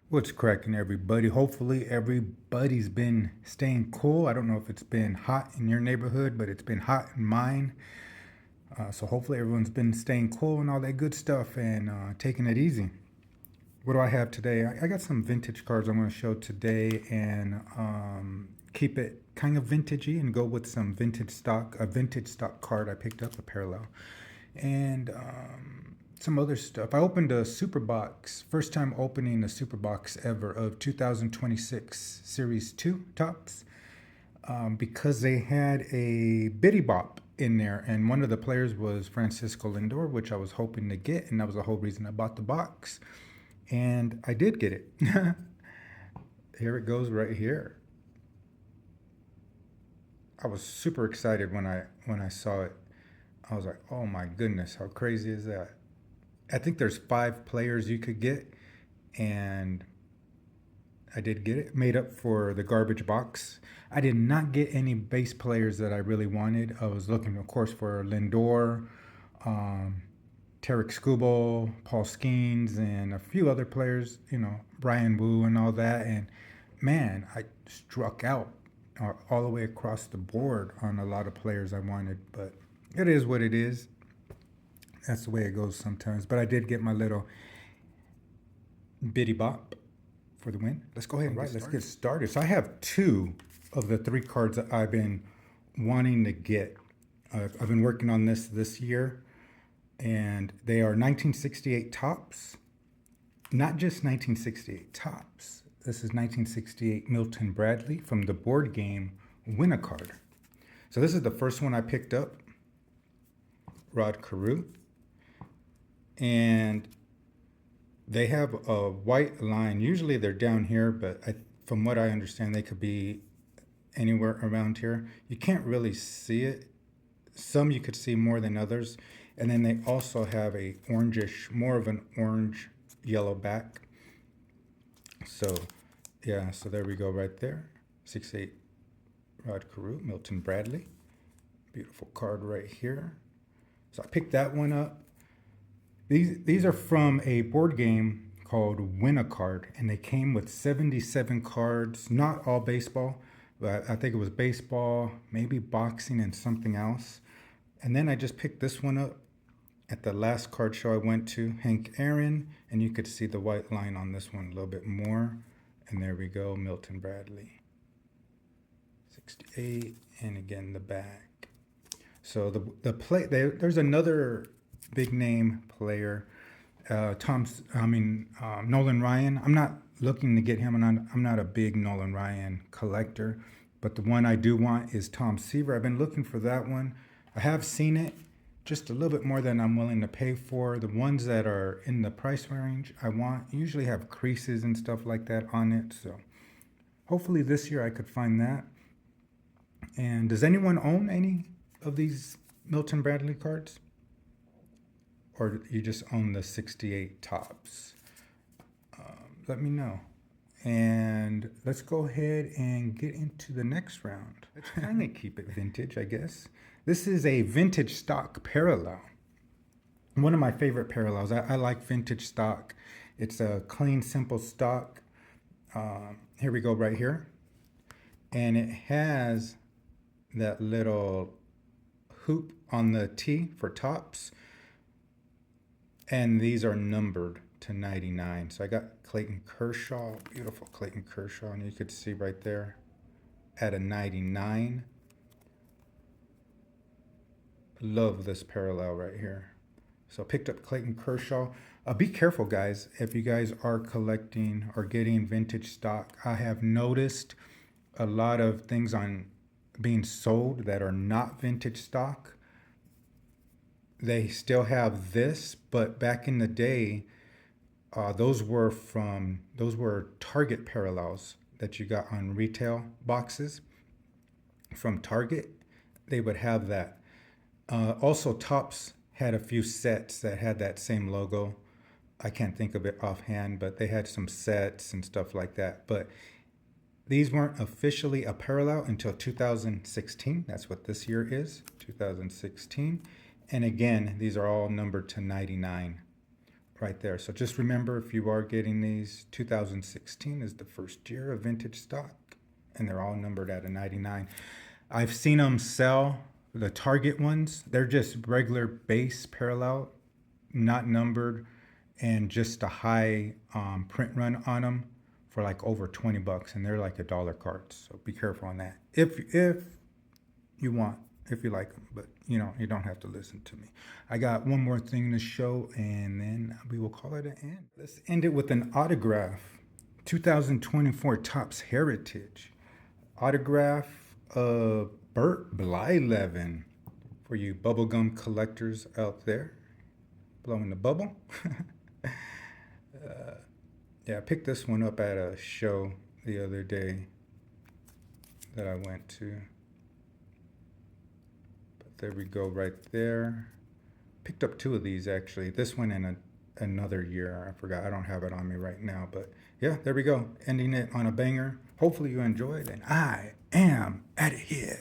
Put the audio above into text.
What's cracking, everybody? Hopefully everybody's been staying cool. I don't know if it's been hot in your neighborhood, but it's been hot in mine. So hopefully everyone's been staying cool and all that good stuff and taking it easy. What do I have today? I got some vintage cards I'm going to show today and keep it kind of vintagey and go with some vintage stock, a vintage stock card I picked up, a parallel. And some other stuff. I opened a super box, first time opening a super box ever of 2026 Series 2 tops because they had a Biddy Bop in there, and one of the players was Francisco Lindor, which I was hoping to get, and that was the whole reason I bought the box. And I did get it. Here it goes right here. I was super excited when I saw it. I was like, oh my goodness, how crazy is that? I think there's 5 players you could get, and I did get it. Made up for the garbage box. I did not get any base players that I really wanted. I was looking, of course, for Lindor, Tarek Skubal, Paul Skeens, and a few other players, Brian Wu and all that. And man, I struck out all the way across the board on a lot of players I wanted, but it is what it is. That's the way it goes sometimes. But I did get my little Biddy Bop for the win. Let's go ahead and let's get started. So I have 2 of the 3 cards that I've been wanting to get. I've been working on this year, and they are 1968 tops. Not just 1968 tops. This is 1968 Milton Bradley from the board game Win-A-Card. So this is the first one I picked up. Rod Carew. And they have a white line. Usually they're down here, but from what I understand, they could be anywhere around here. You can't really see it. Some you could see more than others. And then they also have a orangish, more of an orange yellow back. So yeah, so there we go right there. 6'8" Rod Carew, Milton Bradley. Beautiful card right here. So I picked that one up. These are from a board game called Win-A-Card, and they came with 77 cards, not all baseball, but I think it was baseball, maybe boxing, and something else. And then I just picked this one up at the last card show I went to, Hank Aaron, and you could see the white line on this one a little bit more. And there we go, Milton Bradley. 68, and again the back. So there's another big name player, Nolan Ryan. I'm not looking to get him, and I'm not a big Nolan Ryan collector, but the one I do want is Tom Seaver. I've been looking for that one. I have seen it, just a little bit more than I'm willing to pay for. The ones that are in the price range I want usually have creases and stuff like that on it, so hopefully this year I could find that. And does anyone own any of these Milton Bradley cards? Or you just own the 68 tops? Let me know. And let's go ahead and get into the next round. Let's kind of keep it vintage, I guess. This is a vintage stock parallel. One of my favorite parallels. I like vintage stock. It's a clean, simple stock. Here we go right here. And it has that little hoop on the T for tops. And these are numbered to 99. So I got Clayton Kershaw, beautiful Clayton Kershaw, and you could see right there at a 99. Love this parallel right here. So picked up Clayton Kershaw. Be careful, guys, if you guys are collecting or getting vintage stock. I have noticed a lot of things on being sold that are not vintage stock. They still have this, but back in the day, those were Target parallels that you got on retail boxes from Target. They would have that. Also, Topps had a few sets that had that same logo. I can't think of it offhand, but they had some sets and stuff like that. But These weren't officially a parallel until 2016. That's what this year is, 2016. And again, these are all numbered to 99 right there. So just remember, if you are getting these, 2016 is the first year of vintage stock, and they're all numbered at a 99. I've seen them sell the Target ones. They're just regular base parallel, not numbered, and just a high print run on them for like over 20 bucks, and they're like $1 cards. So be careful on that. If you want, if you like them, but you know, you don't have to listen to me. I got one more thing to show, and then we will call it an end. Let's end it with an autograph. 2024 Topps Heritage autograph of Bert Blyleven for you bubblegum collectors out there. Blowing the bubble. Yeah, I picked this one up at a show the other day that I went to. But there we go, right there. Picked up two of these actually. This one and another year. I forgot. I don't have it on me right now. But yeah, there we go. Ending it on a banger. Hopefully you enjoyed, and I am out of here.